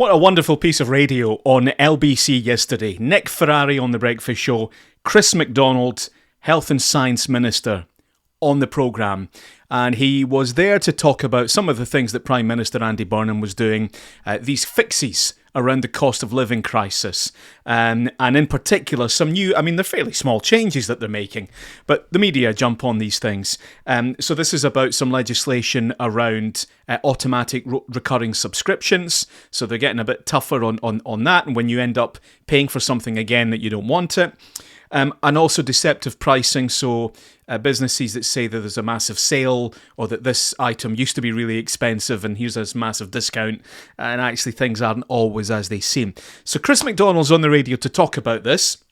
What a wonderful piece of radio on LBC yesterday. Nick Ferrari on The Breakfast Show, Chris McDonald, Health and Science Minister, on the programme. And he was there to talk about some of the things that Prime Minister Andy Burnham was doing, these fixes around the cost of living crisis, and in particular some new, they're fairly small changes that they're making, but the media jump on these things. So this is about some legislation around automatic recurring subscriptions, so they're getting a bit tougher on that, and when you end up paying for something again that you don't want it. And also deceptive pricing, so businesses that say that there's a massive sale or that this item used to be really expensive and here's this massive discount, and actually things aren't always as they seem. So Chris McDonald's on the radio to talk about this,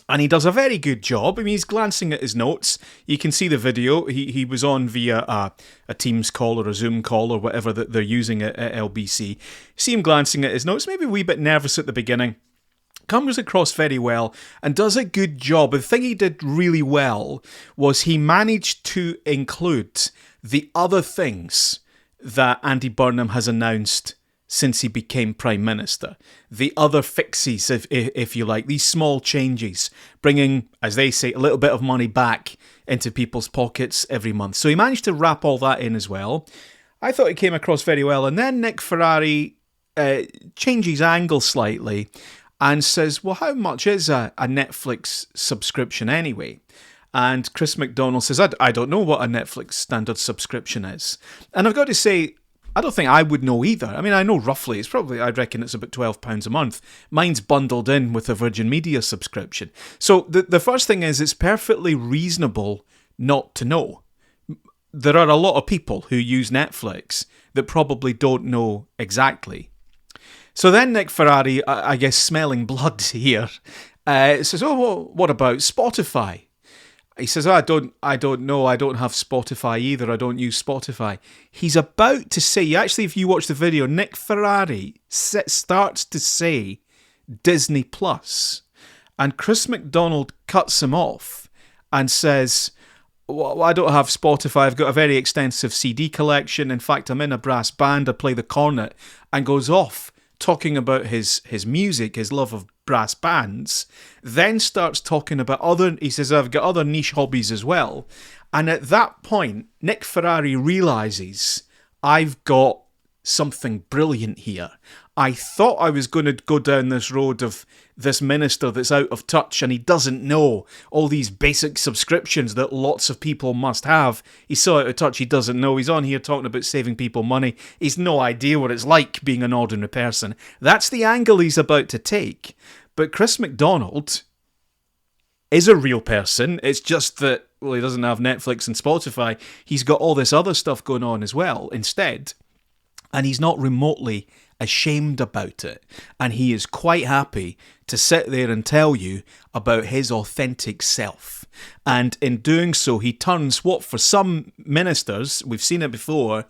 and he does a very good job. He's glancing at his notes. You can see the video. He was on via a Teams call or a Zoom call or whatever that they're using at LBC. See him glancing at his notes, maybe a wee bit nervous at the beginning. Comes across very well and does a good job. The thing he did really well was he managed to include the other things that Andy Burnham has announced since he became Prime Minister. The other fixes, if you like, these small changes, bringing, as they say, a little bit of money back into people's pockets every month. So he managed to wrap all that in as well. I thought it came across very well. And then Nick Ferrari changes angle slightly and says, well, how much is a Netflix subscription anyway? And Chris McDonald says, I don't know what a Netflix standard subscription is. And I've got to say, I don't think I would know either. I know roughly, I reckon it's about £12 a month. Mine's bundled in with a Virgin Media subscription. So the first thing is, it's perfectly reasonable not to know. There are a lot of people who use Netflix that probably don't know exactly. So then Nick Ferrari, I guess smelling blood here, says, well, what about Spotify? He says, I don't know, I don't have Spotify either, I don't use Spotify. He's about to say, actually if you watch the video, Nick Ferrari starts to say Disney Plus, and Chris McDonald cuts him off and says, well, I don't have Spotify, I've got a very extensive CD collection, in fact I'm in a brass band, I play the cornet, and goes off talking about his music, his love of brass bands, then starts talking about he says, I've got other niche hobbies as well. And at that point, Nick Ferrari realises, I've got something brilliant here. I thought I was going to go down this road of this minister that's out of touch and he doesn't know all these basic subscriptions that lots of people must have. He's so out of touch he doesn't know. He's on here talking about saving people money. He's no idea what it's like being an ordinary person. That's the angle he's about to take. But Chris McDonald is a real person. It's just that, well, he doesn't have Netflix and Spotify. He's got all this other stuff going on as well instead. And he's not remotely ashamed about it. And he is quite happy to sit there and tell you about his authentic self. And in doing so, he turns what for some ministers, we've seen it before,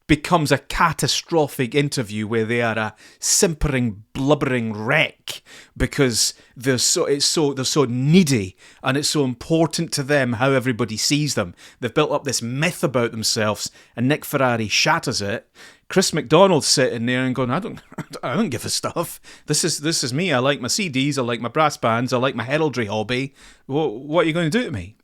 becomes a catastrophic interview where they are a simpering, blubbering wreck because they're so needy and it's so important to them how everybody sees them. They've built up this myth about themselves, and Nick Ferrari shatters it. Chris McDonald's sitting there and going, I don't give a stuff. This is me. I like my CDs. I like my brass bands. I like my heraldry hobby. What are you going to do to me?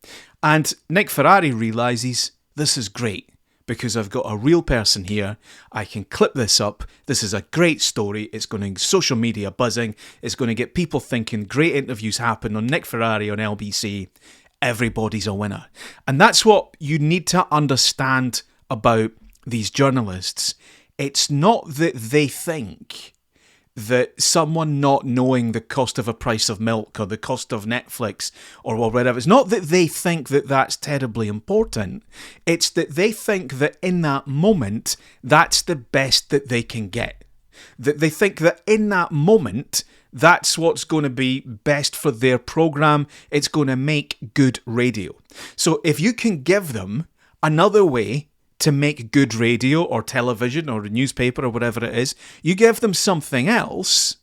And Nick Ferrari realises this is great, because I've got a real person here. I can clip this up. This is a great story. It's going to social media buzzing. It's going to get people thinking. Great interviews happen on Nick Ferrari on LBC. Everybody's a winner. And that's what you need to understand about these journalists. It's not that they think that someone not knowing the cost of a price of milk or the cost of Netflix or whatever, it's not that they think that that's terribly important. It's that they think that in that moment, that's the best that they can get. That they think that in that moment, that's what's going to be best for their programme. It's going to make good radio. So if you can give them another way to make good radio or television or a newspaper or whatever it is, you give them something else,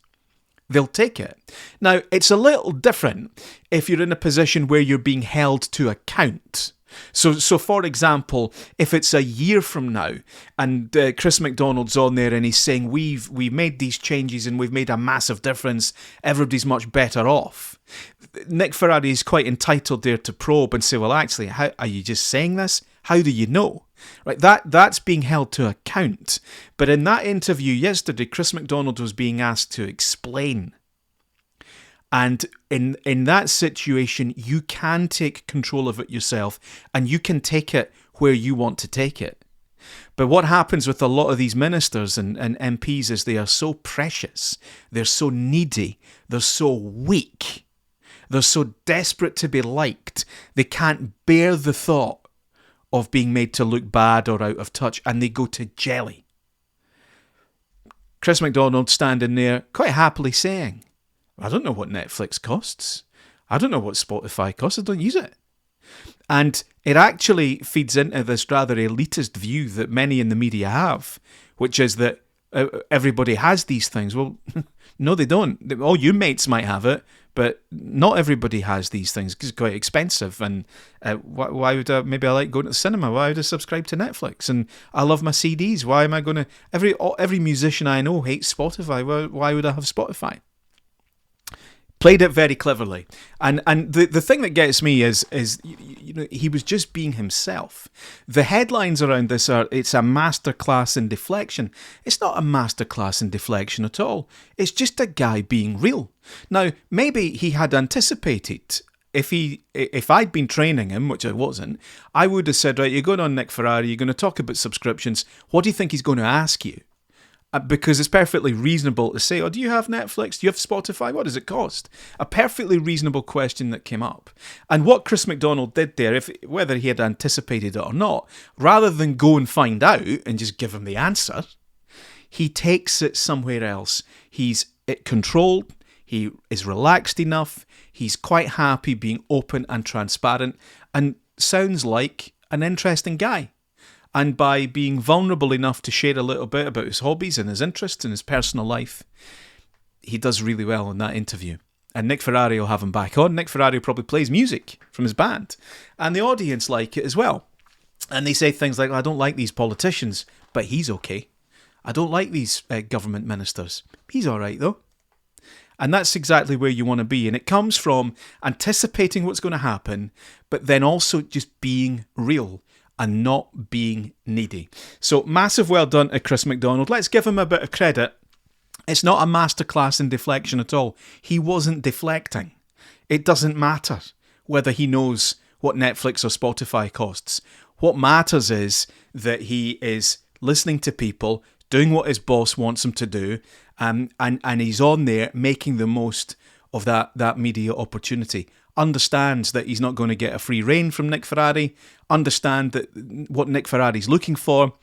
they'll take it. Now, it's a little different if you're in a position where you're being held to account. So for example, if it's a year from now and Chris McDonald's on there and he's saying we've made these changes and we've made a massive difference, everybody's much better off, Nick Ferrari is quite entitled there to probe and say, well, actually, how are you just saying this? How do you know? Right, that's being held to account. But in that interview yesterday, Chris McDonald was being asked to explain. And in that situation, you can take control of it yourself and you can take it where you want to take it. But what happens with a lot of these ministers and MPs is they are so precious, they're so needy, they're so weak, they're so desperate to be liked, they can't bear the thought of being made to look bad or out of touch, and they go to jelly. Chris McDonald standing there quite happily saying, I don't know what Netflix costs. I don't know what Spotify costs. I don't use it. And it actually feeds into this rather elitist view that many in the media have, which is that everybody has these things. Well, no, they don't. All your mates might have it, but not everybody has these things because it's quite expensive. And why would maybe I like going to the cinema? Why would I subscribe to Netflix? And I love my CDs. Why am I going to... Every musician I know hates Spotify. Why would I have Spotify? Played it very cleverly. And the thing that gets me is he was just being himself. The headlines around this are, it's a masterclass in deflection. It's not a masterclass in deflection at all. It's just a guy being real. Now, maybe he had anticipated, if I'd been training him, which I wasn't, I would have said, right, you're going on Nick Ferrari, you're going to talk about subscriptions. What do you think he's going to ask you? Because it's perfectly reasonable to say, oh, do you have Netflix? Do you have Spotify? What does it cost? A perfectly reasonable question that came up. And what Chris McDonald did there, whether he had anticipated it or not, rather than go and find out and just give him the answer, he takes it somewhere else. He's controlled. He is relaxed enough. He's quite happy being open and transparent and sounds like an interesting guy. And by being vulnerable enough to share a little bit about his hobbies and his interests and his personal life, he does really well in that interview. And Nick Ferrari will have him back on. Nick Ferrari probably plays music from his band. And the audience like it as well. And they say things like, I don't like these politicians, but he's okay. I don't like these government ministers. He's all right, though. And that's exactly where you want to be. And it comes from anticipating what's going to happen, but then also just being real and not being needy. So massive well done to Chris McDonald. Let's give him a bit of credit. It's not a masterclass in deflection at all. He wasn't deflecting. It doesn't matter whether he knows what Netflix or Spotify costs. What matters is that he is listening to people, doing what his boss wants him to do, and he's on there making the most of that media opportunity. Understands that he's not going to get a free rein from Nick Ferrari, understand that what Nick Ferrari's looking for,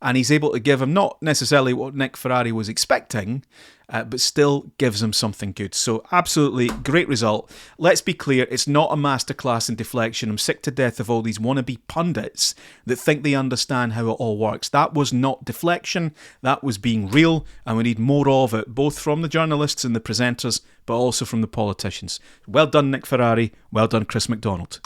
and he's able to give him not necessarily what Nick Ferrari was expecting, but still gives him something good. So absolutely great result. Let's be clear, it's not a masterclass in deflection. I'm sick to death of all these wannabe pundits that think they understand how it all works. That was not deflection, that was being real, and we need more of it, both from the journalists and the presenters, but also from the politicians. Well done, Nick Ferrari. Well done, Chris McDonald.